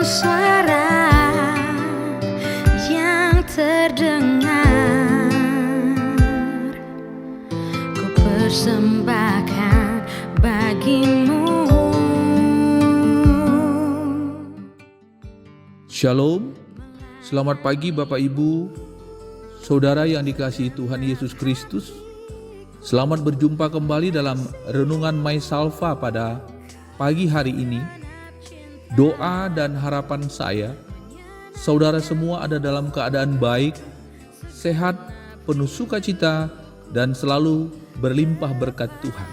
bukan suara yang terdengar, ku persembahkan bagimu. Shalom, selamat pagi Bapak Ibu, Saudara yang dikasihi Tuhan Yesus Kristus. Selamat berjumpa kembali dalam Renungan Maisalva pada pagi hari ini. Doa dan harapan saya, saudara semua ada dalam keadaan baik, sehat, penuh sukacita, dan selalu berlimpah berkat Tuhan.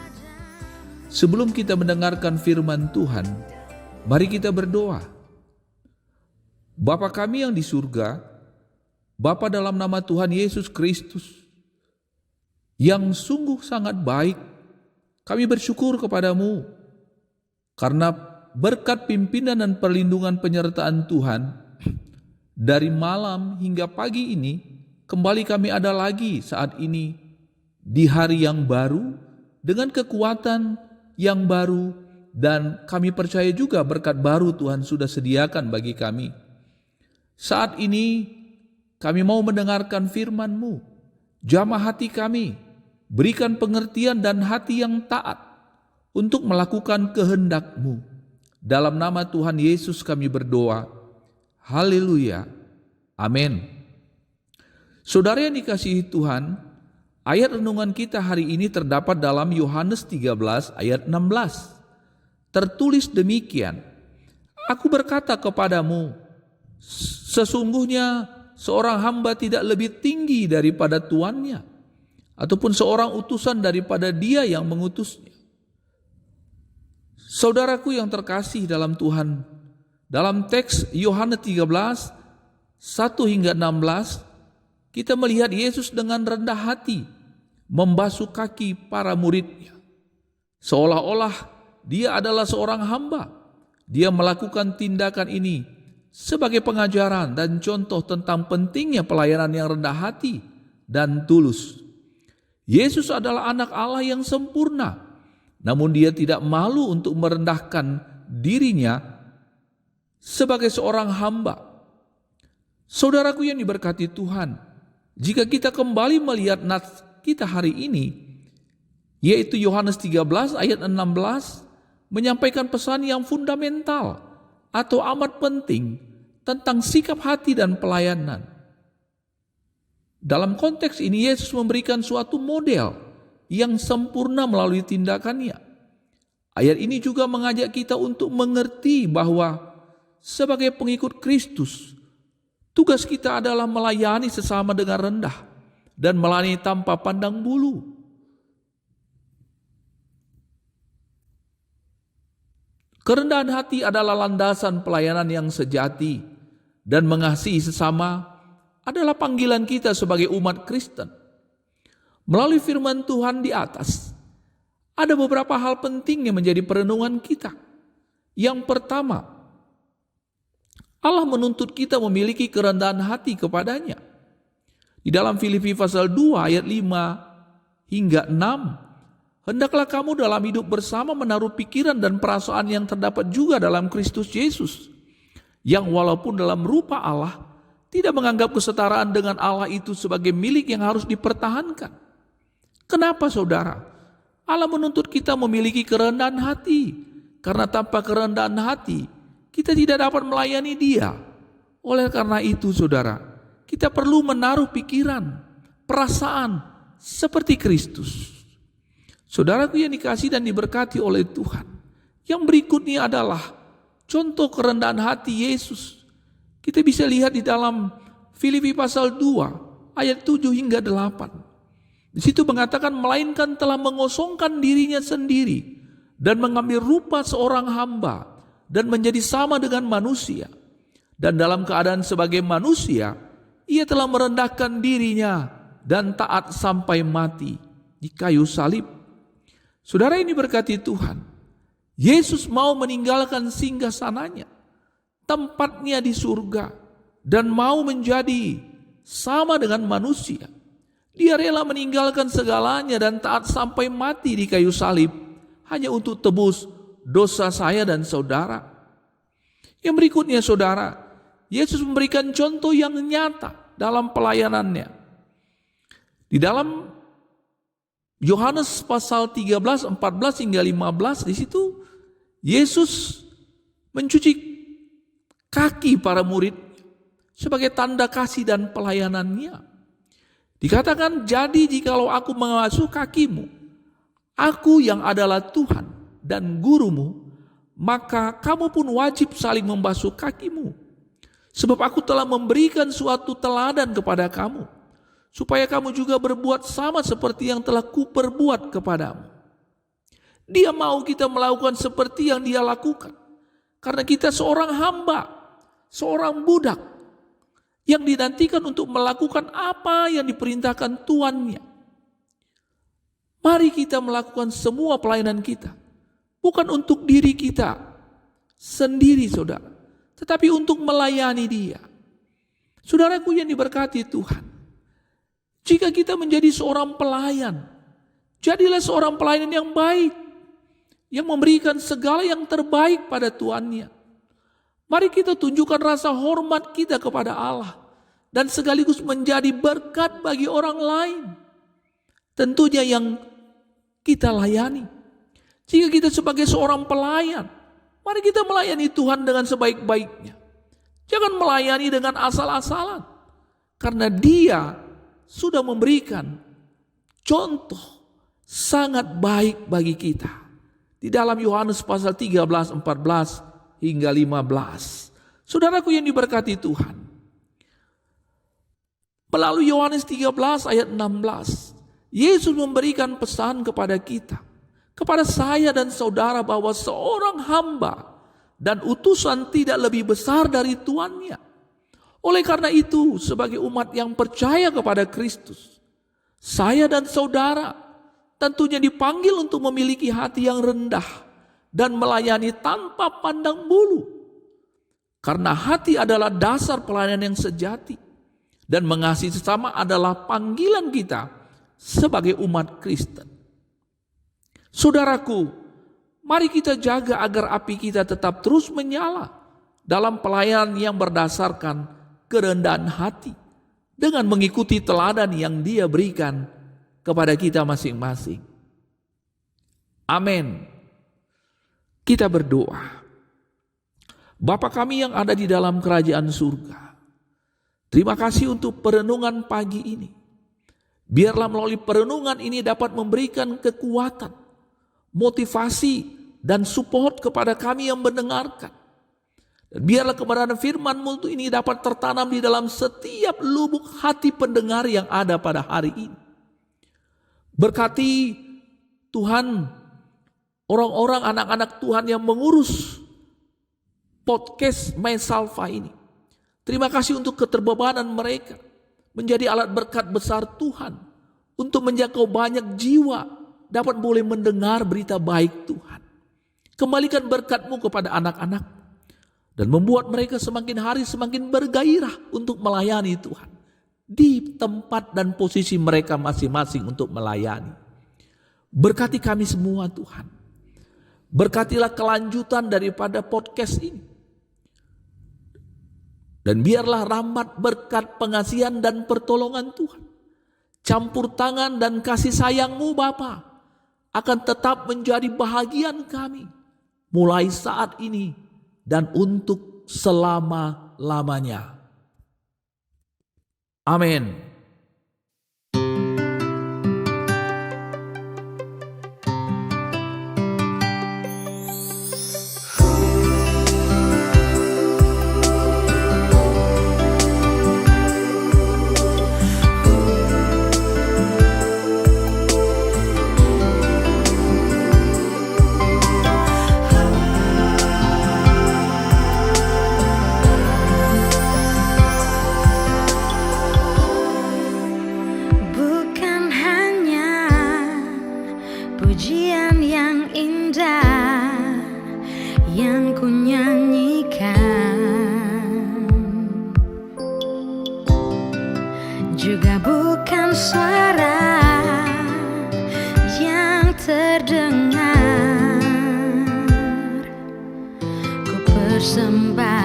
Sebelum kita mendengarkan firman Tuhan, mari kita berdoa. Bapa kami yang di surga, Bapa dalam nama Tuhan Yesus Kristus, yang sungguh sangat baik, kami bersyukur kepadamu, karena berkat pimpinan dan perlindungan penyertaan Tuhan, dari malam hingga pagi ini, kembali kami ada lagi saat ini, di hari yang baru, dengan kekuatan yang baru, dan kami percaya juga berkat baru Tuhan sudah sediakan bagi kami. Saat ini kami mau mendengarkan firman-Mu. Jamah hati kami, berikan pengertian dan hati yang taat untuk melakukan kehendak-Mu. Dalam nama Tuhan Yesus kami berdoa. Haleluya. Amin. Saudara yang dikasihi Tuhan, ayat renungan kita hari ini terdapat dalam Yohanes 13 ayat 16. Tertulis demikian, Aku berkata kepadamu, sesungguhnya seorang hamba tidak lebih tinggi daripada tuannya, ataupun seorang utusan daripada dia yang mengutusnya. Saudaraku yang terkasih dalam Tuhan, dalam teks Yohanes 13, 1 hingga 16, kita melihat Yesus dengan rendah hati membasuh kaki para muridnya. Seolah-olah dia adalah seorang hamba. Dia melakukan tindakan ini sebagai pengajaran dan contoh tentang pentingnya pelayanan yang rendah hati dan tulus. Yesus adalah anak Allah yang sempurna, namun dia tidak malu untuk merendahkan dirinya sebagai seorang hamba. Saudaraku yang diberkati Tuhan, jika kita kembali melihat nats kita hari ini, yaitu Yohanes 13 ayat 16, menyampaikan pesan yang fundamental atau amat penting tentang sikap hati dan pelayanan. Dalam konteks ini Yesus memberikan suatu model yang sempurna melalui tindakannya. Ayat ini juga mengajak kita untuk mengerti bahwa sebagai pengikut Kristus, tugas kita adalah melayani sesama dengan rendah dan melayani tanpa pandang bulu. Kerendahan hati adalah landasan pelayanan yang sejati, dan mengasihi sesama adalah panggilan kita sebagai umat Kristen. Melalui firman Tuhan di atas, ada beberapa hal penting yang menjadi perenungan kita. Yang pertama, Allah menuntut kita memiliki kerendahan hati kepadanya. Di dalam Filipi pasal 2 ayat 5 hingga 6, hendaklah kamu dalam hidup bersama menaruh pikiran dan perasaan yang terdapat juga dalam Kristus Yesus, yang walaupun dalam rupa Allah, tidak menganggap kesetaraan dengan Allah itu sebagai milik yang harus dipertahankan. Kenapa saudara? Allah menuntut kita memiliki kerendahan hati, karena tanpa kerendahan hati, kita tidak dapat melayani Dia. Oleh karena itu saudara, kita perlu menaruh pikiran, perasaan seperti Kristus. Saudaraku yang dikasihi dan diberkati oleh Tuhan, yang berikutnya adalah contoh kerendahan hati Yesus. Kita bisa lihat di dalam Filipi pasal 2 ayat 7 hingga 8. Di situ mengatakan, melainkan telah mengosongkan dirinya sendiri dan mengambil rupa seorang hamba dan menjadi sama dengan manusia. Dan dalam keadaan sebagai manusia, ia telah merendahkan dirinya dan taat sampai mati di kayu salib. Saudara ini berkati Tuhan, Yesus mau meninggalkan singgasananya, tempatnya di surga, dan mau menjadi sama dengan manusia. Dia rela meninggalkan segalanya dan taat sampai mati di kayu salib hanya untuk tebus dosa saya dan saudara. Yang berikutnya saudara, Yesus memberikan contoh yang nyata dalam pelayanannya. Di dalam Yohanes pasal 13, 14 hingga 15, di situ Yesus mencuci kaki para murid sebagai tanda kasih dan pelayanannya. Dikatakan, jadi jikalau aku mengasuh kakimu, aku yang adalah Tuhan dan gurumu, maka kamu pun wajib saling membasuh kakimu. Sebab aku telah memberikan suatu teladan kepada kamu, supaya kamu juga berbuat sama seperti yang telah kuperbuat kepadamu. Dia mau kita melakukan seperti yang dia lakukan, karena kita seorang hamba, seorang budak, yang dinantikan untuk melakukan apa yang diperintahkan tuannya. Mari kita melakukan semua pelayanan kita, bukan untuk diri kita sendiri saudara, tetapi untuk melayani dia. Saudaraku yang diberkati Tuhan, jika kita menjadi seorang pelayan, jadilah seorang pelayan yang baik, yang memberikan segala yang terbaik pada tuannya. Mari kita tunjukkan rasa hormat kita kepada Allah, dan sekaligus menjadi berkat bagi orang lain, tentunya yang kita layani. Jika kita sebagai seorang pelayan, mari kita melayani Tuhan dengan sebaik-baiknya. Jangan melayani dengan asal-asalan, karena Dia sudah memberikan contoh sangat baik bagi kita. Di dalam Yohanes pasal 13, 14 hingga 15. Saudaraku yang diberkati Tuhan, melalui Yohanes 13 ayat 16, Yesus memberikan pesan kepada kita, kepada saya dan saudara, bahwa seorang hamba dan utusan tidak lebih besar dari tuannya. Oleh karena itu, sebagai umat yang percaya kepada Kristus, saya dan saudara tentunya dipanggil untuk memiliki hati yang rendah dan melayani tanpa pandang bulu. Karena hati adalah dasar pelayanan yang sejati, dan mengasihi sesama adalah panggilan kita sebagai umat Kristen. Saudaraku, mari kita jaga agar api kita tetap terus menyala dalam pelayanan yang berdasarkan kerendahan hati, dengan mengikuti teladan yang Dia berikan kepada kita masing-masing. Amin. Kita berdoa. Bapa kami yang ada di dalam kerajaan surga, terima kasih untuk perenungan pagi ini. Biarlah melalui perenungan ini dapat memberikan kekuatan, motivasi, dan support kepada kami yang mendengarkan. Dan biarlah kebenaran firman-Mu ini dapat tertanam di dalam setiap lubuk hati pendengar yang ada pada hari ini. Berkati Tuhan orang-orang, anak-anak Tuhan yang mengurus podcast MySalva ini. Terima kasih untuk keterbebanan mereka, menjadi alat berkat besar Tuhan untuk menjangkau banyak jiwa dapat boleh mendengar berita baik Tuhan. Kembalikan berkat-Mu kepada anak-anak, dan membuat mereka semakin hari semakin bergairah untuk melayani Tuhan di tempat dan posisi mereka masing-masing untuk melayani. Berkati kami semua Tuhan. Berkatilah kelanjutan daripada podcast ini. Dan biarlah rahmat, berkat, pengasihan, dan pertolongan Tuhan, campur tangan dan kasih sayang-Mu Bapa, akan tetap menjadi bahagian kami, mulai saat ini dan untuk selama-lamanya. Amin. Bukan hanya pujian yang indah yang ku nyanyikan, juga bukan suara yang terdengar. Ku persembahkan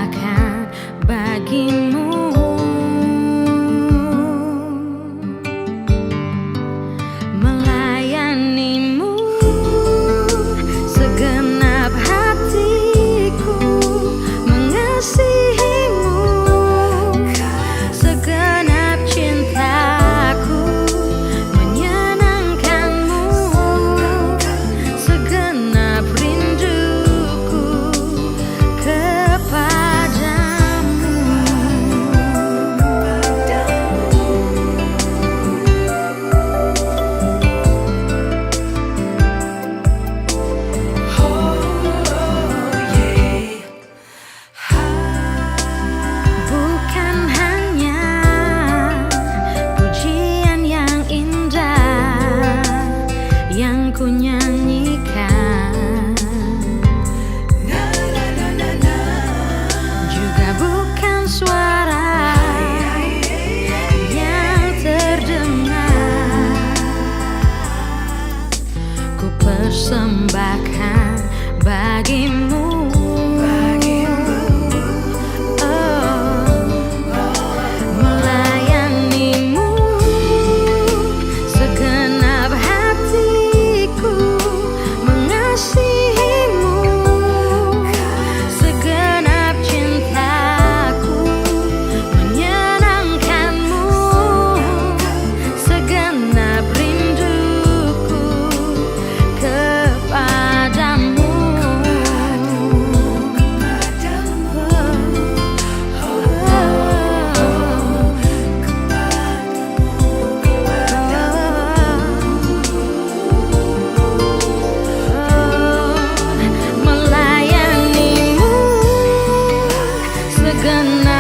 bagimu. Melayanimu segenap hatiku, mengasihimu segenap cintaku, menyenangkanmu segenap rinduku kepadamu. Melayanimu segenap